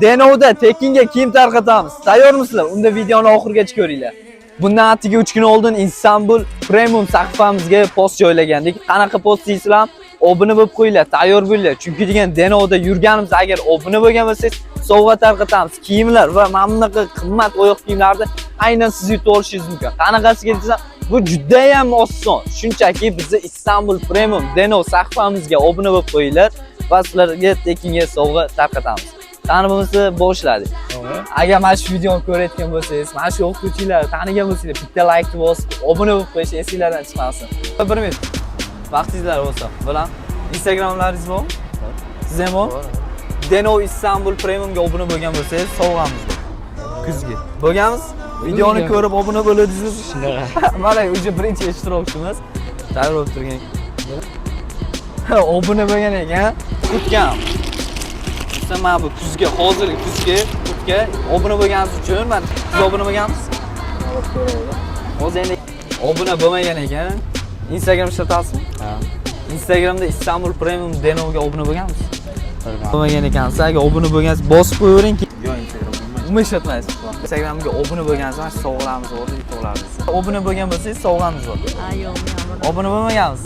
Denovda tekinga kiyim tarqatamiz. Tayyormisizlar? Unda videoni oxirigacha ko'ringlar. Bundan atigi 3 kun oldin Istanbul Premium sahifamizga post joylagandik. Qanaqa post deysizlar? Obuna bo'lib qo'yinglar, tayyor bo'linglar. Chunki degan Denovda yurganimiz, agar obuna bo'lgan bo'lsangiz, sovg'a tarqatamiz. Kiyimlar va mana bunaqa qimmat oyoq kiyimlarni aynan siz yutib olishingiz mumkin. Qanaqasiga desam, bu juda ham oson. Shunchaki bizni Istanbul Premium Denov sahifamizga obuna bo'lib qo'yinglar va sizlarga tekinga sovg'a tarqatamiz. Qani bo'lmasa boshladik. Agar mana shu videoni ko'rayotgan bo'lsangiz, mana shu o'qituvchilar tanigan bo'lsangiz, bitta like bosib, obuna bo'lib qo'yish esingizdan chiqmasin. 1 minut. Vaqtingizlar bo'lsa, bilan Instagramlaringiz bormi? Siz ham bor? Denov Istanbul Premiumga obuna bo'lgan bo'lsangiz, sovg'amiz bor. Kuzgi. Bo'lganmiz? Videoni ko'rib obuna bo'ladingiz. Shunaqa. Mana o'sha birinchi ishtirokchimiz. Tayyor bo'lib turgan. Obuna bo'lgan ekan, kutgan. Mana bu kuzga, hozirgi kutga obuna bo'lganingiz uchun men siz obuna bo'lgansiz? Hozir endi obuna bo'lmagan ekan. Instagram ishlatasizmi? Ha. Instagramda Istanbul Premium Denovga obuna bo'lgansiz? Bo'lmagan ekansiz. Agar obuna bo'lgansiz, bosib qo'yavering. Yo'q, Instagram bo'lmaydi. Nima ishlatmaysiz? Instagramga obuna bo'lgansiz, mana sovg'alarimiz bor, yutuqlarimiz. Obuna bo'lgan bo'lsangiz, sovg'amiz bor. Ha, yo'q, men obuna bo'lmagansiz.